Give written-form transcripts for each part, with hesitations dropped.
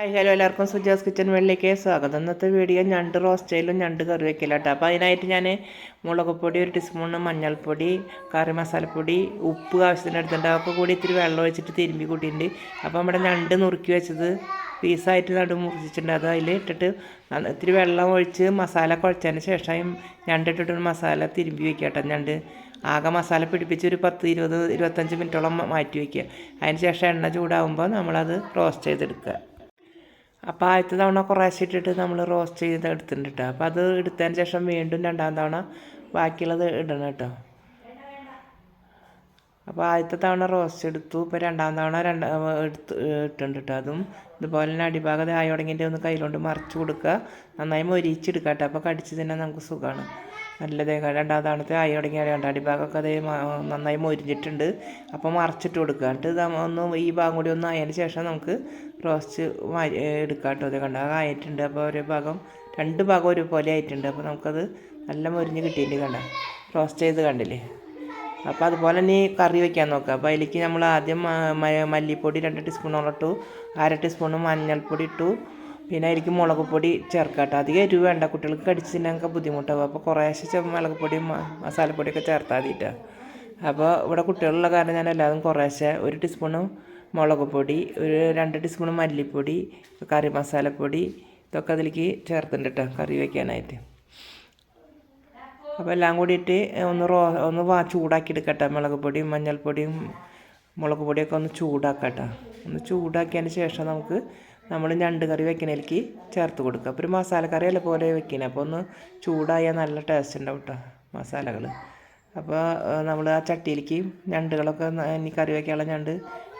Hi hello എല്ലാവർക്കും Suja's kitchen വെള്ളിലേക്ക് സ്വാഗതം. ഇന്നത്തെ വീഡിയോ ഞണ്ട് റോസ്റ്റയിലും ഞണ്ട് കറി വയ്ക്കലാട്ടോ. അപ്പോൾ അതിനായിട്ട് ഞാൻ മുളക് പൊടി 1 ടീസ്പൂൺ, മഞ്ഞൾപ്പൊടി, കറി മസാലപ്പൊടി, ഉപ്പ് ആവശ്യത്തിന് എടുത്തിട്ടുണ്ട്. അപ്പോൾ കൂടി ഇത്തിരി വെള്ളം ഒഴിച്ചിട്ട് തിരുമ്പി കൂട്ടിയിട്ടുണ്ട്. അപ്പോൾ നമ്മുടെ ഞണ്ട് നുറുക്കി വെച്ചത് പീസായിട്ട് നടു മുറിച്ചിട്ടുണ്ട്. അത് അതിൽ ഇട്ടിട്ട് ഇത്തിരി വെള്ളം ഒഴിച്ച് മസാല കുഴച്ചതിന് ശേഷം ഞണ്ടിട്ടിട്ട് മസാല തിരുമ്പി വയ്ക്കട്ടോ. ഞണ്ട് ആകെ മസാല പിടിപ്പിച്ച് ഒരു 10-25 മിനിറ്റോളം മാറ്റി വയ്ക്കുക. അതിന് ശേഷം എണ്ണ ചൂടാകുമ്പോൾ നമ്മളത് റോസ്റ്റ് ചെയ്തെടുക്കുക. അപ്പോൾ ആദ്യത്തെ തവണ കുറേശ്ശെ ഇട്ടിട്ട് നമ്മൾ റോസ്റ്റ് ചെയ്ത് എടുത്തിട്ടുണ്ട് കേട്ടോ. അപ്പോൾ അത് എടുത്തതിന് ശേഷം വീണ്ടും രണ്ടാം തവണ ബാക്കിയുള്ളത് ഇടണം കേട്ടോ. അപ്പോൾ ആദ്യത്തെ തവണ റോസ്റ്റ് എടുത്തു. ഇപ്പോൾ രണ്ടാം തവണ ഇട്ടുണ്ട് കേട്ടോ. അതും ഇതുപോലെ തന്നെ അടിഭാഗത്ത് ആയി തുടങ്ങിയിട്ട് ഒന്ന് കയ്യിലോണ്ട് മറിച്ച് കൊടുക്കുക. നന്നായി മൊരിച്ചെടുക്കുക കേട്ടോ. അപ്പോൾ കടിച്ച് തന്നെ നമുക്ക് സുഖമാണ്. നല്ലതേ രണ്ടാം തവണത്തെ ആയി തുടങ്ങിയാൽ വേണ്ട അടിഭാഗമൊക്കെ അതേ നന്നായി മൊരിഞ്ഞിട്ടുണ്ട്. അപ്പോൾ മറിച്ചിട്ട് കൊടുക്കുക. എന്നിട്ട് ഒന്ന് ഈ ഭാഗം കൂടി ഒന്ന് ആയതിന് ശേഷം നമുക്ക് റോസ്റ്റ് എടുക്കാം കേട്ടോ. അത് കണ്ട ആയിട്ടുണ്ട്. അപ്പോൾ ഒരു ഭാഗം 2 ഭാഗം ഒരുപോലെ ആയിട്ടുണ്ട്. അപ്പോൾ നമുക്കത് നല്ല മൊരിഞ്ഞ് കിട്ടിയിട്ടുണ്ട്. കണ്ട റോസ്റ്റ് ചെയ്ത് കണ്ടില്ലേ. അപ്പോൾ അതുപോലെ തന്നെ കറി വയ്ക്കാൻ നോക്കുക. അപ്പോൾ അതിലേക്ക് നമ്മൾ ആദ്യം മല്ലിപ്പൊടി 2 ടീസ്പൂണോളം ഇട്ടു, 1/2 ടീസ്പൂൺ മഞ്ഞൾപ്പൊടി ഇട്ടു. പിന്നെ അതിലേക്ക് മുളക് പൊടി ചേർക്കാം കേട്ടോ. അധികം എരിവ് വേണ്ട, കുട്ടികൾക്ക് കടിച്ച് തിന്നാനൊക്കെ ബുദ്ധിമുട്ടാവും. അപ്പോൾ കുറേശ്ശെ മുളക് പൊടിയും മസാലപ്പൊടിയൊക്കെ ചേർത്താൽ മതിയിട്ടാണ്. അപ്പോൾ ഇവിടെ കുട്ടികളുള്ള കാരണം ഞാൻ എല്ലാതും കുറേശ്ശെ 1 ടീസ്പൂൺ മുളക് പൊടി, 2 ടീസ്പൂൺ മല്ലിപ്പൊടി, കറി മസാലപ്പൊടി ഇതൊക്കെ അതിലേക്ക് ചേർത്തിട്ടുണ്ട് കേട്ടോ കറി വയ്ക്കാനായിട്ട്. അപ്പോൾ എല്ലാം കൂടിയിട്ട് ഒന്ന് ചൂടാക്കി എടുക്കട്ടെ. മുളക് പൊടിയും മഞ്ഞൾപ്പൊടിയും മുളക് പൊടിയൊക്കെ ഒന്ന് ചൂടാക്കട്ടെ. ഒന്ന് ചൂടാക്കിയതിന് ശേഷം നമ്മൾ ഞണ്ട് കറി വെക്കണേലേക്ക് ചേർത്ത് കൊടുക്കുക. അപ്പോൾ ഒരു മസാലക്കറി അല്ല പോലെ വെക്കണേ. അപ്പോൾ ഒന്ന് ചൂടായാൽ നല്ല ടേസ്റ്റ് ഉണ്ടാവും കേട്ടോ മസാലകൾ. അപ്പോൾ നമ്മൾ ആ ചട്ടിയിലേക്ക് ഞണ്ടുകളൊക്കെ ഇനി കറി വയ്ക്കാനുള്ള ഞണ്ട്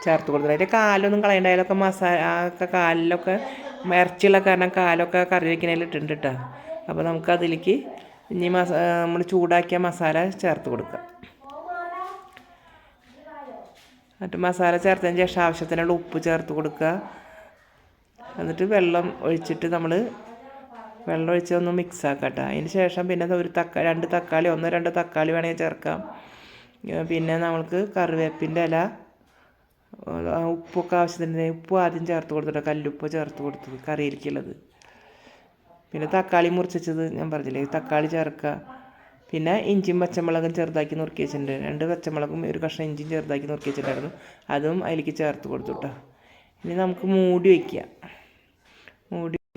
ചേർത്ത് കൊടുക്കുക. അതിൻ്റെ കാലൊന്നും കളയണ്ടായാലൊക്കെ ഒക്കെ കാലിലൊക്കെ ഇറച്ചിയുള്ള കാരണം കാലൊക്കെ കറി വയ്ക്കണേൽ ഇട്ടുണ്ട് കേട്ടോ. അപ്പോൾ നമുക്കതിലേക്ക് ഇനി നമ്മൾ ചൂടാക്കിയ മസാല ചേർത്ത് കൊടുക്കുക. എന്നിട്ട് മസാല ചേർത്തതിന് ശേഷം ആവശ്യത്തിനുള്ള ഉപ്പ് ചേർത്ത് കൊടുക്കുക. എന്നിട്ട് വെള്ളം ഒഴിച്ചിട്ട് വെള്ളം ഒഴിച്ച് ഒന്ന് മിക്സ് ആക്കാം കേട്ടോ. അതിന് ശേഷം പിന്നെ 2 തക്കാളി 1-2 തക്കാളി വേണമെങ്കിൽ ചേർക്കാം. പിന്നെ നമ്മൾക്ക് കറിവേപ്പിൻ്റെ ഇല, ഉപ്പൊക്കെ ആവശ്യത്തിന് ഉപ്പ് ആദ്യം ചേർത്ത് കൊടുത്തിട്ട് കല്ലുപ്പ് ചേർത്ത് കൊടുത്തത് കറിയിലേക്കുള്ളത്. പിന്നെ തക്കാളി മുറിച്ചത് ഞാൻ പറഞ്ഞില്ലേ, തക്കാളി ചേർക്കുക. പിന്നെ ഇഞ്ചിയും പച്ചമുളകും ചെറുതാക്കി നുറുക്കി വെച്ചിട്ടുണ്ട്. 2 പച്ചമുളകും 1 കഷ്ണം ഇഞ്ചിയും ചെറുതാക്കി നുറുക്കി വെച്ചിട്ടുണ്ടായിരുന്നു. അതും അതിലേക്ക് ചേർത്ത് കൊടുത്തു കേട്ടോ. ഇനി നമുക്ക് മൂടി വയ്ക്കുക.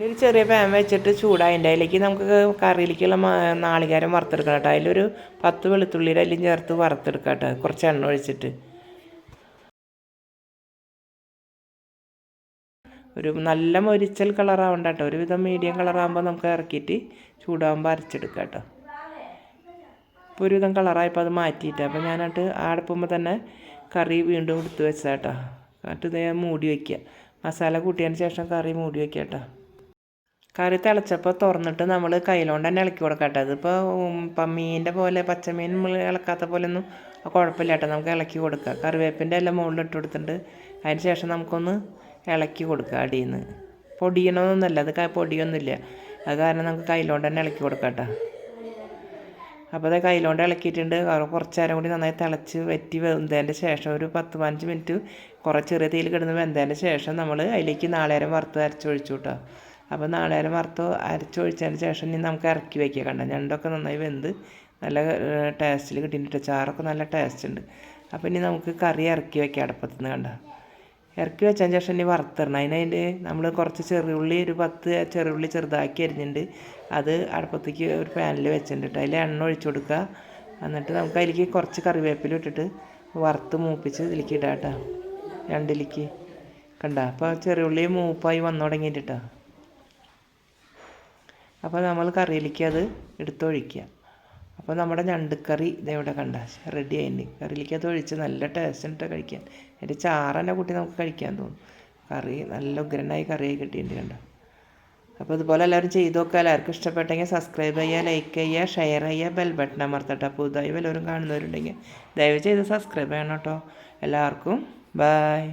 ഒരു ചെറിയ പാൻ വെച്ചിട്ട് ചൂടായതിൻ്റെ അതിലേക്ക് നമുക്ക് കറിയിലേക്കുള്ള നാളികേരം വറുത്തെടുക്കണം കേട്ടോ. അതിലൊരു 10 വെളുത്തുള്ളിയുടെ അതിലും ചേർത്ത് വറുത്തെടുക്കാം കേട്ടോ. കുറച്ച് എണ്ണ ഒഴിച്ചിട്ട് ഒരു നല്ല മൊരിച്ചൽ കളറാവണ്ട കേട്ടോ. ഒരുവിധം മീഡിയം കളറാകുമ്പോൾ നമുക്ക് ഇറക്കിയിട്ട് ചൂടാകുമ്പോൾ അരച്ചെടുക്കാം കേട്ടോ. ഇപ്പോൾ ഒരുവിധം കളറായപ്പോൾ അത് മാറ്റിയിട്ട് അപ്പോൾ ഞാനായിട്ട് അടുപ്പുമ്പോൾ തന്നെ കറി വീണ്ടും എടുത്ത് വെച്ചാൽ കേട്ടോ. എന്നിട്ട് ഇതേ മൂടി വയ്ക്കുക. മസാല കൂട്ടിയതിന് ശേഷം കറി മൂടി വയ്ക്കുക കേട്ടോ. കറി തിളച്ചപ്പോൾ തുറന്നിട്ട് നമ്മൾ കയ്യിലോണ്ട് തന്നെ ഇളക്കി കൊടുക്കാം കേട്ടോ. അതിപ്പോൾ മീനിൻ്റെ പോലെ പച്ചമീൻ നമ്മൾ ഇളക്കാത്ത പോലെ ഒന്നും കുഴപ്പമില്ല കേട്ടോ. നമുക്ക് ഇളക്കി കൊടുക്കാം. കറിവേപ്പിൻ്റെ എല്ലാം മുകളിൽ ഇട്ട് കൊടുത്തിട്ടുണ്ട്. അതിന് ശേഷം നമുക്കൊന്ന് ഇളക്കി കൊടുക്കുക. അടിയിൽ നിന്ന് പൊടിയണമെന്നൊന്നുമല്ല, അത് പൊടിയൊന്നുമില്ല. അത് കാരണം നമുക്ക് കയ്യിലോണ്ട് തന്നെ ഇളക്കി കൊടുക്കാം കേട്ടോ. അപ്പോൾ അത് കയ്യിലോണ്ട് ഇളക്കിയിട്ടുണ്ട്. കുറച്ച് നേരം കൂടി നന്നായി തിളച്ച് വെറ്റി വെന്തതിൻ്റെ ശേഷം ഒരു 10-15 മിനിറ്റ് കുറച്ച് ചെറിയ തീയിൽ കിടന്ന് വെന്തതിൻ്റെ ശേഷം നമ്മൾ അതിലേക്ക് നാളികേരം വറുത്ത് അരച്ചൊഴിച്ചു കേട്ടോ. അപ്പോൾ നാളികേരം വറുത്ത് അരച്ചൊഴിച്ചതിന് ശേഷം ഇനി നമുക്ക് ഇറക്കി വയ്ക്കുക. കണ്ട ഞണ്ടൊക്കെ നന്നായി വെന്ത് നല്ല ടേസ്റ്റിൽ കിട്ടിയിട്ട് ചാറൊക്കെ നല്ല ടേസ്റ്റ് ഉണ്ട്. അപ്പോൾ ഇനി നമുക്ക് കറി ഇറക്കി വയ്ക്കുക അടുപ്പത്ത് നിന്ന്. കണ്ട ഇറക്കി വെച്ചതിന് ശേഷം ഇനി വറുത്തിടണം. അതിൻ്റെ നമ്മൾ കുറച്ച് ചെറിയുള്ളി 10 ചെറിയുള്ളി ചെറുതാക്കി അരിഞ്ഞിട്ടുണ്ട്. അത് അടുപ്പത്തേക്ക് ഒരു പാനിൽ വെച്ചിട്ടുണ്ട്. അതിൽ എണ്ണ ഒഴിച്ചു കൊടുക്കുക. എന്നിട്ട് നമുക്ക് അതിലേക്ക് കുറച്ച് കറിവേപ്പില ഇട്ടിട്ട് വറുത്ത് മൂപ്പിച്ച് ഇതിലേക്ക് ഇടാം കേട്ടോ. ഞണ്ടിലേക്ക് കണ്ട. അപ്പോൾ ചെറിയുള്ളി മൂപ്പായി വന്നു തുടങ്ങിയിട്ട് കേട്ടോ. അപ്പോൾ നമ്മൾ കറിയിലേക്ക് അത് എടുത്തൊഴിക്കുക. അപ്പോൾ നമ്മുടെ ഞണ്ടുകറി ഇതെവിടെ കണ്ട റെഡി ആയിട്ടുണ്ട്. കറിയിലേക്ക് അത് ഒഴിച്ച് നല്ല ടേസ്റ്റ് ഉണ്ട് കഴിക്കാൻ. അതിൻ്റെ ചാറന്നെ കൂട്ടി നമുക്ക് കഴിക്കാൻ തോന്നും. കറി നല്ല ഉഗ്രനായി കറിയായി കിട്ടിയിട്ടുണ്ട് കണ്ട. അപ്പോൾ ഇതുപോലെ എല്ലാവരും ചെയ്ത് നോക്കുക. എല്ലാവർക്കും ഇഷ്ടപ്പെട്ടെങ്കിൽ സബ്സ്ക്രൈബ് ചെയ്യുക, ലൈക്ക് ചെയ്യുക, ഷെയർ ചെയ്യുക, ബെൽ ബട്ടൺ അമർത്തട്ടെ. പുതുതായി വല്ലവരും കാണുന്നവരുണ്ടെങ്കിൽ ദയവ് ചെയ്ത് സബ്സ്ക്രൈബ് ചെയ്യണം കേട്ടോ. എല്ലാവർക്കും ബൈ.